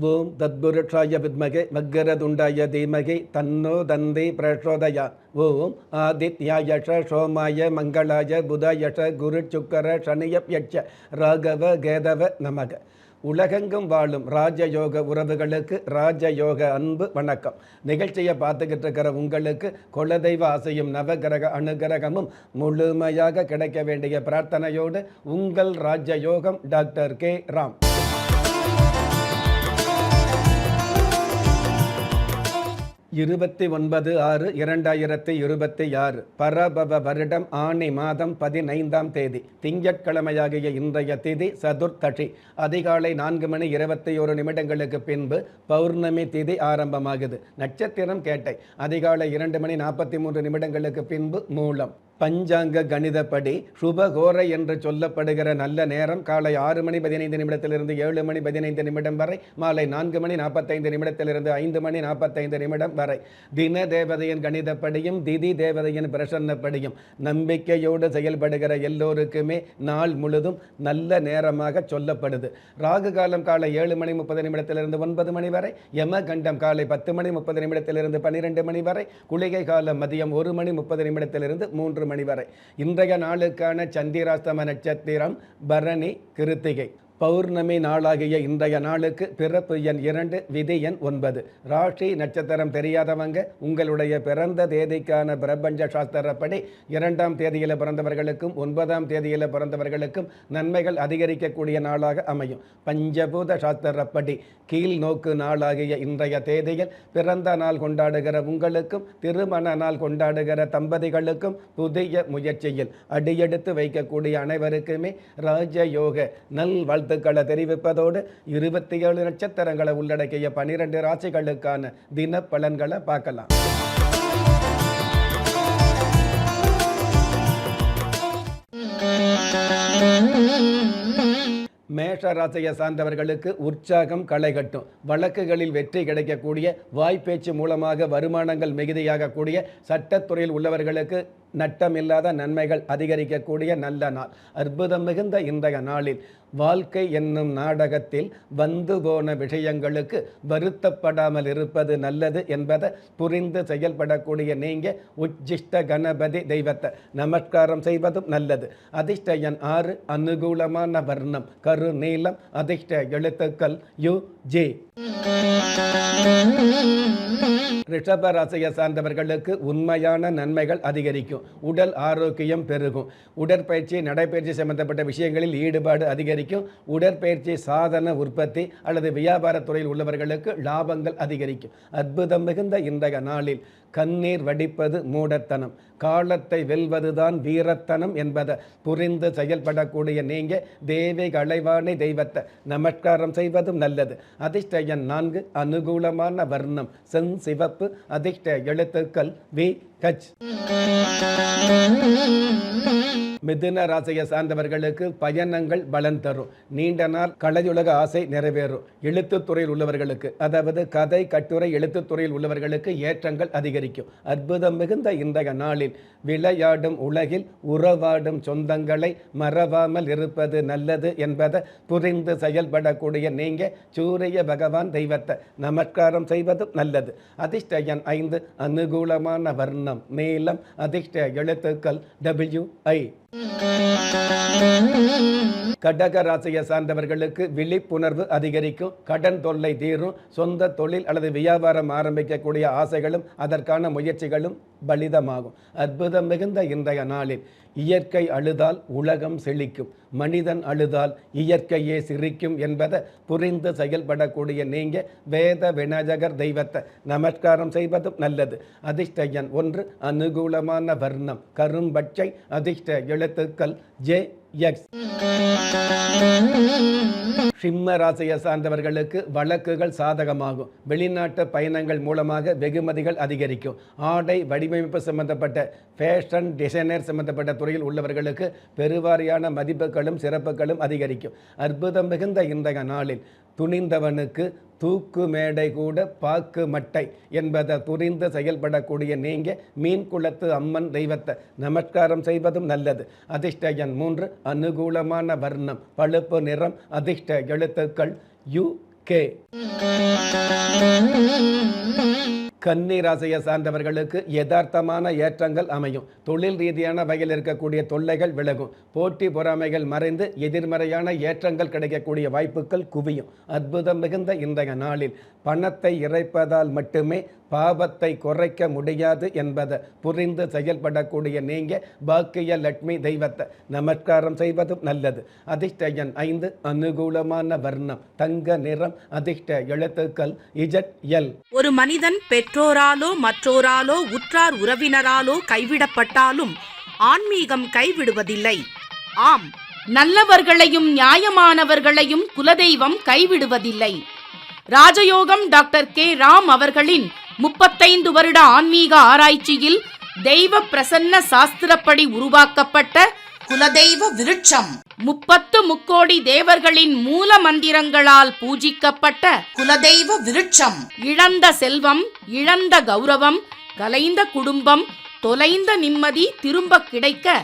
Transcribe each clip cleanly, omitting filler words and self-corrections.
ஓம் தத்புருஷாய வித்மகே வக்கரதுண்டாய தீமகி தன்னோ தந்தி பிரச்சோதயா. ஓம் ஆதித்யாயஷ சோமாய மங்களாய புதாயஷ குரு சுக்கர சனியப்யட்ச ராகவ கேதவ நமக. உலகெங்கும் வாழும் ராஜயோக உறவுகளுக்கு ராஜயோக அன்பு வணக்கம். நிகழ்ச்சியை பார்த்துக்கிட்டு இருக்கிற உங்களுக்கு குலதெய்வ ஆசையும் நவகிரக அனுகிரகமும் முழுமையாக கிடைக்க வேண்டிய பிரார்த்தனையோடு உங்கள் ராஜயோகம் டாக்டர் கே ராம். 29/6/2026 பரபவ வருடம் ஆனி மாதம் 15ஆம் தேதி திங்கட்கிழமையாகிய இன்றைய திதி சதுர்த்தசி. அதிகாலை 4:21 பின்பு பௌர்ணமி திதி ஆரம்பமாகுது. நட்சத்திரம் கேட்டை. அதிகாலை 2:43 பின்பு மூலம். பஞ்சாங்க கணிதப்படி சுபகோரை என்று சொல்லப்படுகிற நல்ல நேரம் காலை 6:15 7:15 வரை, மாலை 4:45 5:45 வரை. தின தேவதையின் கணிதப்படியும் திதி தேவதையின் பிரசன்னப்படியும் நம்பிக்கையோடு செயல்படுகிற எல்லோருக்குமே நாள் முழுதும் நல்ல நேரமாக சொல்லப்படுது. ராகு காலம் காலை 7:30 9 வரை, யமகண்டம் காலை 10:30 12 வரை, குளிகை காலம் மதியம் 1:30 3 வரை. இன்றைய நாளுக்கான சந்திராஸ்தம நட்சத்திரம் பரணி கிருத்திகை. பௌர்ணமி நாளாகிய இன்றைய நாளுக்கு பிறப்பு எண் 2, விதி எண் 9. ராசி நட்சத்திரம் தெரியாதவங்க உங்களுடைய பிறந்த தேதிக்கான பிரபஞ்ச சாஸ்திரப்படி 2ஆம் தேதியில் பிறந்தவர்களுக்கும் 9ஆம் தேதியில் பிறந்தவர்களுக்கும் நன்மைகள் அதிகரிக்கக்கூடிய நாளாக அமையும். பஞ்சபூத சாஸ்திரப்படி கீழ் நோக்கு நாளாகிய இன்றைய தேதியில் பிறந்த நாள் கொண்டாடுகிற உங்களுக்கும் திருமண நாள் கொண்டாடுகிற தம்பதிகளுக்கும் புதிய முயற்சியில் அடியெடுத்து வைக்கக்கூடிய அனைவருக்குமே ராஜயோக நல் வாழ்த்துக்களை தெரிவிப்பதோடு 27 நட்சத்திரங்களை உள்ளடக்கிய 12 ராசிகளுக்கான தின பலன்களை பார்க்கலாம். மேஷ ராசியை சார்ந்தவர்களுக்கு உற்சாகம் களைகட்டும். வழக்குகளில் வெற்றி கிடைக்கக்கூடிய, வாய்ப்பேச்சு மூலமாக வருமானங்கள் மிகுதியாகக்கூடிய, சட்டத்துறையில் உள்ளவர்களுக்கு நட்டமில்லாத நன்மைகள் அதிகரிக்கக்கூடிய நல்ல நாள். அற்புதம் மிகுந்த இன்றைய நாளில் வாழ்க்கை என்னும் நாடகத்தில் வந்து போன விஷயங்களுக்கு வருத்தப்படாமல் இருப்பது நல்லது என்பதை புரிந்து செயல்படக்கூடிய நீங்க உச்சிஷ்ட கணபதி தெய்வத்தை நமஸ்காரம் செய்வதும் நல்லது. அதிர்ஷ்ட எண் 6, அனுகூலமான வர்ணம் கரு நீலம், அதிர்ஷ்ட எழுத்துக்கள் யு ஜே. ரிஷப ராசியை சார்ந்தவர்களுக்கு உண்மையான நன்மைகள் அதிகரிக்கும். உடல் ஆரோக்கியம் பெருகும். உடற்பயிற்சி நடைப்பயிற்சி சம்பந்தப்பட்ட விஷயங்களில் ஈடுபாடு அதிகரிக்கும். உடற்பயிற்சி சாதன உற்பத்தி அல்லது வியாபாரத்துறையில் உள்ளவர்களுக்கு லாபங்கள் அதிகரிக்கும். அற்புதம் மிகுந்த இன்றைய நாளில் கண்ணீர் வடிப்பது மூடத்தனம், காலத்தை வெல்வதுதான் வீரத்தனம் என்பதை புரிந்து செயல்படக்கூடிய நீங்க தேவிக அலைவாணி தெய்வத்தை நமஸ்காரம் செய்வதும் நல்லது. அதிர்ஷ்ட எண் 4, அனுகூலமான வர்ணம் சென் சிவப்பு, அதிர்ஷ்ட எழுத்துக்கள் வி கச். மிதுன ராசியை சார்ந்தவர்களுக்கு பயணங்கள் பலன் தரும். நீண்ட நாள் கலையுலக ஆசை நிறைவேறும். எழுத்துத்துறையில் உள்ளவர்களுக்கு, அதாவது கதை கட்டுரை எழுத்துத்துறையில் உள்ளவர்களுக்கு ஏற்றங்கள் அதிகரிக்கும். அற்புதம் மிகுந்த இன்றைய நாளில் விளையாடும் உலகில் உறவாடும் சொந்தங்களை மறவாமல் இருப்பது நல்லது என்பதை புரிந்து செயல்படக்கூடிய நீங்க சூரிய பகவான் தெய்வத்தை நமஸ்காரம் செய்வதும் நல்லது. அதிர்ஷ்ட எண் 5, அனுகூலமான வர்ணம் நீலம், அதிர்ஷ்ட எழுத்துக்கள் WI. கடக ராசியை சார்ந்தவர்களுக்கு விழிப்புணர்வு அதிகரிக்கும். கடன் தொல்லை தீரும். சொந்த தொழில் அல்லது வியாபாரம் ஆரம்பிக்கக்கூடிய ஆசைகளும் அதற்கான முயற்சிகளும் பலிதமாகும். அற்புதம் மிகுந்த இன்றைய நாளில் இயற்கை அழுதால் உலகம் செழிக்கும், மனிதன் அழுதால் இயற்கையே சிரிக்கும் என்பதை புரிந்து செயல்படக்கூடிய நீங்க வேத விநாயகர் தெய்வத்தை நமஸ்காரம் செய்வதும் நல்லது. அதிர்ஷ்ட எண் 1, அனுகூலமான வர்ணம் கரும்பச்சை, அதிர்ஷ்ட எழுத்துக்கள் JX. சிம்ம ராசியை சார்ந்தவர்களுக்கு வழக்குகள் சாதகமாகும். வெளிநாட்டு பயணங்கள் மூலமாக வெகுமதிகள் அதிகரிக்கும். ஆடை வடிவமைப்பு சம்பந்தப்பட்ட ஃபேஷன் டிசைனர் சம்பந்தப்பட்ட துறையில் உள்ளவர்களுக்கு பெருவாரியான மதிப்புகளும் சிறப்புகளும் அதிகரிக்கும். அற்புதம் மிகுந்த இன்றைய நாளில் துணிந்தவனுக்கு தூக்கு மேடை கூட பாக்கு மட்டை என்பதை புரிந்து செயல்படக்கூடிய நீங்க மீன் குளத்து அம்மன் தெய்வத்தை நமஸ்காரம் செய்வதும் நல்லது. அதிர்ஷ்ட எண் 3, அனுகூலமான வர்ணம் பழுப்பு நிறம், அதிர்ஷ்ட எழுத்துக்கள் கே. கன்னி ராசியை சார்ந்தவர்களுக்கு யதார்த்தமான ஏற்றங்கள் அமையும். தொழில் ரீதியான வகையில் இருக்கக்கூடிய தொல்லைகள் விலகும். போட்டி பொறாமைகள் மறைந்து எதிர்மறையான ஏற்றங்கள் கிடைக்கக்கூடிய வாய்ப்புகள் குவியும். அற்புதம் மிகுந்த இன்றைய நாளில் பணத்தை இறைப்பதால் மட்டுமே பாவத்தை குறைக்க முடியாது என்பதை புரிந்து செயல்படக்கூடிய நீங்க பாக்கிய லட்சுமி தெய்வத்தை நமஸ்காரம் செய்வதும் நல்லது. அதிர்ஷ்ட எண் 5, அனுகூலமான வர்ணம் தங்க நிறம், அதிர்ஷ்ட எழுத்துக்கள் ZL. ஒரு மனிதன் பெற்றோராலோ மற்றோராலோ உற்றார் உறவினராலோ கைவிடப்பட்டாலும் ஆன்மீகம் கைவிடுவதில்லை. ஆம், நல்லவர்களையும் நியாயமானவர்களையும் குலதெய்வம் கைவிடுவதில்லை. ராஜயோகம் டாக்டர் கே. ராம் அவர்களின் 35 வருட ஆன்மீக ஆராய்ச்சியில் தெய்வ பிரசன்ன சாஸ்திரப்படி உருவாக்கப்பட்ட குலதெய்வ விருட்சம், 30 முக்கோடி தேவர்களின் மூல மந்திரங்களால் பூஜிக்கப்பட்ட குலதெய்வ விருட்சம். இழந்த செல்வம், இழந்த கௌரவம், கலைந்த குடும்பம், தொலைந்த நிம்மதி திரும்ப கிடைக்க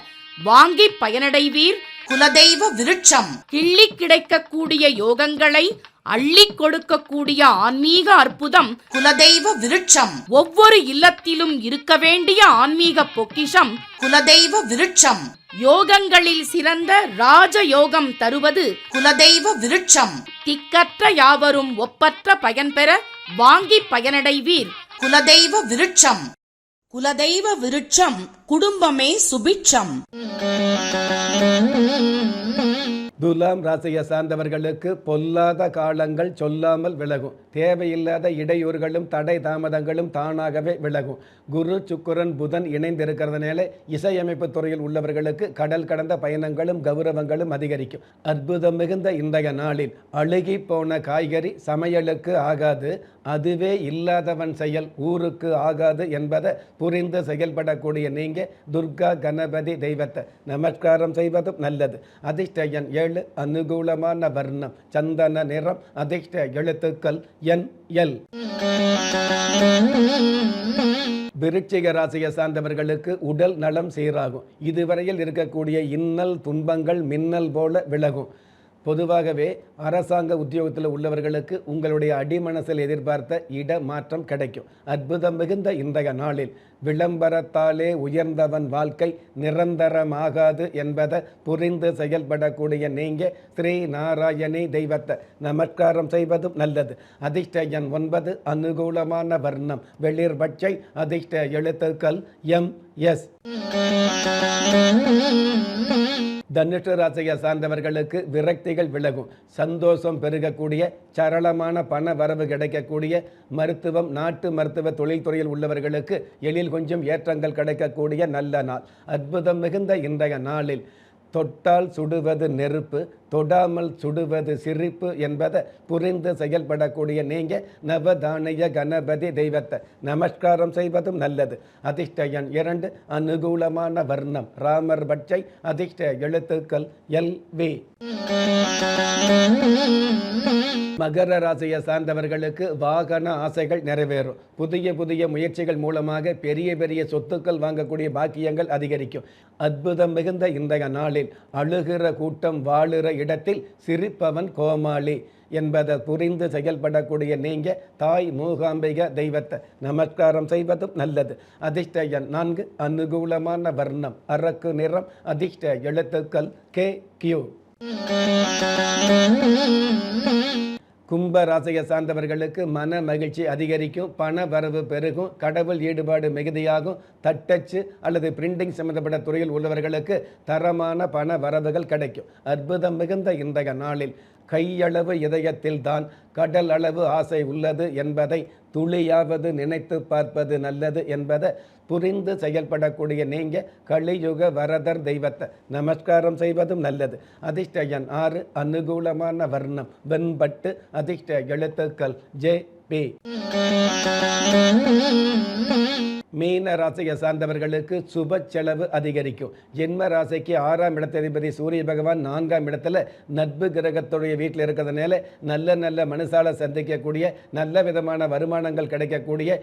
வாங்கி பயனடைவீர். குலதெய்வ விருட்சம் கிள்ளி கிடைக்கக்கூடிய யோகங்களை அள்ளி கொடுக்கக்கூடிய ஆன்மீக அற்புதம் குலதெய்வ விருட்சம். ஒவ்வொரு இல்லத்திலும் இருக்க வேண்டிய ஆன்மீக பொக்கிஷம் குலதெய்வ விருட்சம். யோகங்களில் சிறந்த ராஜ யோகம் தருவது குலதெய்வ விருட்சம். திக்கற்ற யாவரும் ஒப்பற்ற பயன் பெற வாங்கி பயனடைவீர். குலதெய்வ விருட்சம். குலதெய்வ விருட்சம் குடும்பமே சுபிட்சம். துலாம் ராசியை சார்ந்தவர்களுக்கு பொல்லாத காலங்கள் சொல்லாமல் விலகும். தேவையில்லாத இடையூறுகளும் தடை தாமதங்களும் தானாகவே விலகும். குரு சுக்கிரன் புதன் இணைந்திருக்கிறதுனால இசையமைப்பு துறையில் உள்ளவர்களுக்கு கடல் கடந்த பயணங்களும் கௌரவங்களும் அதிகரிக்கும். அற்புதம் மிகுந்த இன்றைய நாளில் அழுகி போன காய்கறி சமையலுக்கு ஆகாது, அதுவே இல்லாதவன் செயல் ஊருக்கு ஆகாது என்பதை புரிந்து செயல்படக்கூடிய நீங்க துர்கா கணபதி தெய்வத்தை நமஸ்காரம் செய்வதும் நல்லது. அதிர்ஷ்ட எண் 7, அனுகூலமான வர்ணம் சந்தன நிறம், அதிர்ஷ்ட எழுத்துக்கள் NL. விருச்சிக ராசியை சார்ந்தவர்களுக்கு உடல் நலம் சீராகும். இதுவரையில் இருக்கக்கூடிய இன்னல் துன்பங்கள் மின்னல் போல விலகும். பொதுவாகவே அரசாங்க உத்தியோகத்தில் உள்ளவர்களுக்கு உங்களுடைய அடிமனசில் எதிர்பார்த்த இட மாற்றம் கிடைக்கும். அற்புதம் மிகுந்த இன்றைய நாளில் விளம்பரத்தாலே உயர்ந்தவன் வாழ்க்கை நிரந்தரமாகாது என்பதை புரிந்து செயல்படக்கூடிய நீங்க ஸ்ரீ நாராயணி தெய்வத்தை நமஸ்காரம் செய்வதும் நல்லது. அதிர்ஷ்ட எண் 9, அனுகூலமான வர்ணம் வெளிர் பச்சை, அதிர்ஷ்ட எழுத்துக்கள் MS. தனுசு ராசியை சார்ந்தவர்களுக்கு விரக்திகள் விலகும். சந்தோஷம் பெருகக்கூடிய, சரளமான பண வரவு கிடைக்கக்கூடிய, மருத்துவம் நாட்டு மருத்துவ தொழில்துறையில் உள்ளவர்களுக்கு எழில் கொஞ்சம் ஏற்றங்கள் கிடைக்கக்கூடிய நல்ல நாள். அற்புதம் மிகுந்த இன்றைய நாளில் தொட்டால் சுடுவது நெருப்பு, தொடாமல் சுடுவது சிரிப்பு என்பதை புரிந்து செயல்படக்கூடிய நீங்க நவதானிய கணபதி தெய்வத்தை நமஸ்காரம் செய்வதும் நல்லது. அதிர்ஷ்ட எண் 2, அனுகூலமான வர்ணம் ராமர் பட்சை, அதிர்ஷ்ட எழுத்துக்கள் LV. மகர ராசியை சார்ந்தவர்களுக்கு வாகன ஆசைகள் நிறைவேறும். புதிய புதிய முயற்சிகள் மூலமாக பெரிய பெரிய சொத்துக்கள் வாங்கக்கூடிய பாக்கியங்கள் அதிகரிக்கும். அற்புதம் மிகுந்த இன்றைய நாளில் அழுகிற கூட்டம் வாழுற இடத்தில் சிரிப்பவன் கோமாளி என்பதை புரிந்து செயல்படக்கூடிய நீங்க தாய் மூகாம்பிகை தெய்வத்தை நமஸ்காரம் செய்வதும் நல்லது. அதிர்ஷ்ட எண் 4, அனுகூலமான வர்ணம் அரக்கு நிறம், அதிர்ஷ்ட எழுத்துக்கள் KQ. கும்ப ராசியை சார்ந்தவர்களுக்கு மன மகிழ்ச்சி அதிகரிக்கும். பண வரவு பெருகும். கடவுள் ஈடுபாடு மிகுதியாகும். தட்டச்சு அல்லது பிரிண்டிங் சம்பந்தப்பட்ட துறையில் உள்ளவர்களுக்கு தரமான பண வரவுகள் கிடைக்கும். அற்புதம் மிகுந்த இன்றைய நாளில் கையளவு இதயத்தில் தான் கடல் அளவு ஆசை உள்ளது என்பதை துளியாவது நினைத்து பார்ப்பது நல்லது என்பதை புரிந்து செயல்படக்கூடிய நீங்க கலியுக வரதர் தெய்வத்தை நமஸ்காரம் செய்வதும் நல்லது. அதிர்ஷ்ட எண் 6, அனுகூலமான வர்ணம் வெண்பட்டு, அதிர்ஷ்ட எழுத்துக்கள் JP. மீன ராசியை சார்ந்தவர்களுக்கு சுப செலவு அதிகரிக்கும். ஜென்ம ராசிக்கு 6ஆம் இடத்ததிபதி சூரிய பகவான் 4ஆம் இடத்துல நட்பு கிரகத்துடைய வீட்டில் இருக்கிறதுனால நல்ல நல்ல மனுஷால சந்திக்கக்கூடிய, நல்ல விதமான வருமானங்கள் கிடைக்கக்கூடிய,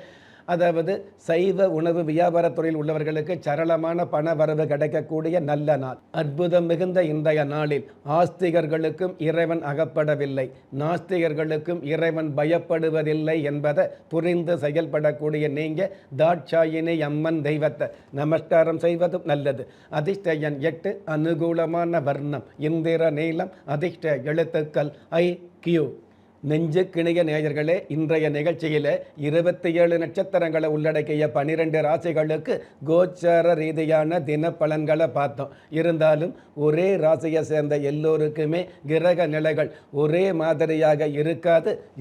அதாவது சைவ உணவு வியாபார தொழில் உள்ளவர்களுக்கு சரளமான பண வரவு கிடைக்கக்கூடிய நல்ல நாள். அற்புதம் மிகுந்த இன்றைய நாளில் ஆஸ்திகர்களுக்கும் இறைவன் அகப்படவில்லை, நாஸ்திகர்களுக்கும் இறைவன் பயப்படுவதில்லை என்பதை புரிந்து செயல்படக்கூடிய நீங்க தாட்சாயினி அம்மன் தெய்வத்தை நமஸ்காரம் செய்வதும் நல்லது. அதிர்ஷ்ட எண் 8, அனுகூலமான வர்ணம் இந்திர நீலம், அதிர்ஷ்ட எழுத்துக்கள் IQ. நெஞ்சுக்கிணைய நேயர்களே, இன்றைய நிகழ்ச்சியில் 27 நட்சத்திரங்களை உள்ளடக்கிய 12 ராசிகளுக்கு கோச்சார ரீதியான தின பலன்களை பார்த்தோம். இருந்தாலும் ஒரே ராசியை சேர்ந்த எல்லோருக்குமே கிரக நிலைகள் ஒரே மாதிரியாக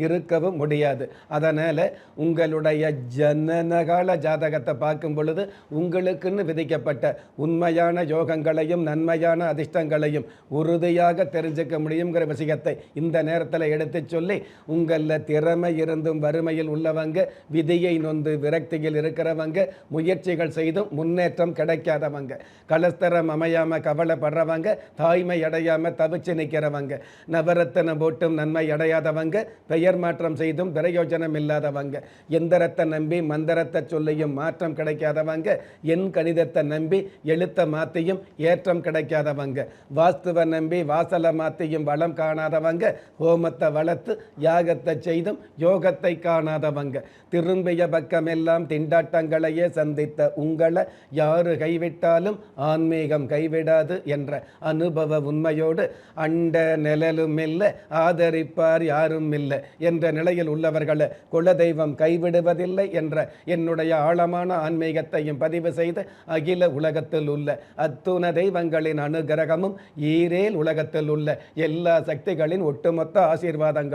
இருக்கவும் முடியாது. அதனால் உங்களுடைய ஜனனகால ஜாதகத்தை பார்க்கும் பொழுது உங்களுக்குன்னு விதிக்கப்பட்ட உண்மையான யோகங்களையும் நன்மையான அதிர்ஷ்டங்களையும் உறுதியாக தெரிஞ்சுக்க முடியுங்கிற விஷயத்தை இந்த நேரத்தில் எடுத்து சொல்லி, உங்களில் திறமை இருந்தும் வறுமையில் உள்ளவங்க, விதியை நொந்து விரக்தியில் இருக்கிறவங்க, முயற்சிகள் செய்தும் முன்னேற்றம் கிடைக்காதவங்க, கலஸ்தரம் அமையாம கவலைப்படுறவங்க, தாய்மை அடையாம தவிச்சு நிற்கிறவங்க, நவரத்தனம் போட்டும் நன்மை அடையாதவங்க, பெயர் மாற்றம் செய்தும் பிரயோஜனம் இல்லாதவங்க, எந்திரத்தை நம்பி மந்திரத்தை சொல்லியும் மாற்றம் கிடைக்காதவங்க, எண் கணிதத்தை நம்பி எழுத்தை மாற்றியும் ஏற்றம் கிடைக்காதவங்க, வாஸ்துவை நம்பி வாசலை மாற்றியும் வளம் காணாதவங்க, ஹோமத்தை வளர்த்து யாகத்தை செய்தும் யோகத்தை காணாதவங்க, திரும்பிய பக்கமெல்லாம் திண்டாட்டங்களையே சந்தித்த உங்களை யாரு கைவிட்டாலும் ஆன்மீகம் கைவிடாது என்ற அனுபவ உண்மையோடு அண்ட நிழலும் இல்லை, ஆதரிப்பார் யாரும் இல்லை என்ற நிலையில் உள்ளவர்களை குலதெய்வம் கைவிடுவதில்லை என்ற என்னுடைய ஆழமான ஆன்மீகத்தையும் பதிவு செய்து அகில உலகத்தில் உள்ள அத்துண தெய்வங்களின் அனுகிரகமும் ஈரேல் உலகத்தில் உள்ள எல்லா சக்திகளின் ஒட்டுமொத்த ஆசீர்வாதங்களும்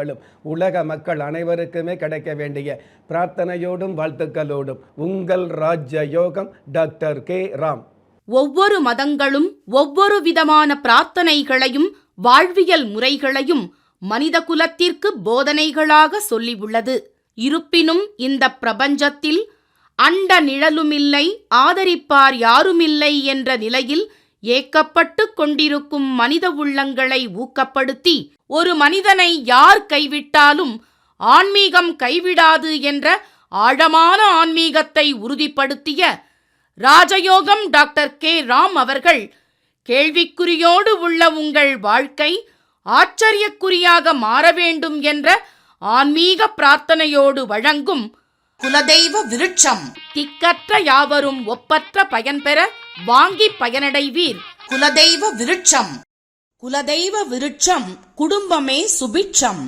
உலக மக்கள் அனைவருக்குமே கிடைக்க வேண்டிய பிரார்த்தனையோடும் வாழ்த்துக்களோடும் உங்கள் ராஜ்ய யோகம் டாக்டர் K. ராம். ஒவ்வொரு மதங்களும் ஒவ்வொரு விதமான பிரார்த்தனைகளையும் வாழ்வியல் முறைகளையும் மனித குலத்திற்கு போதனைகளாக சொல்லியுள்ளது. இருப்பினும் இந்த பிரபஞ்சத்தில் அண்ட நிழலுமில்லை, ஆதரிப்பார் யாருமில்லை என்ற நிலையில் ஏக்கப்பட்டு கொண்டிருக்கும் மனித உள்ளங்களை ஊக்கப்படுத்தி, ஒரு மனிதனை யார் கைவிட்டாலும் ஆன்மீகம் கைவிடாது என்ற ஆழமான ஆன்மீகத்தை உறுதிப்படுத்திய ராஜயோகம் டாக்டர் K. ராம் அவர்கள், கேள்விக்குறியோடு உள்ள உங்கள் வாழ்க்கை ஆச்சரியக்குறியாக மாற வேண்டும் என்ற ஆன்மீக பிரார்த்தனையோடு வழங்கும் குலதெய்வ விருட்சம். திக்கற்ற யாவரும் ஒப்பற்ற பயன்பெற வாங்கி பயனடைவீர். குலதெய்வ விருட்சம். குலதெய்வ விருட்சம், குடும்பமே சுபிட்சம்.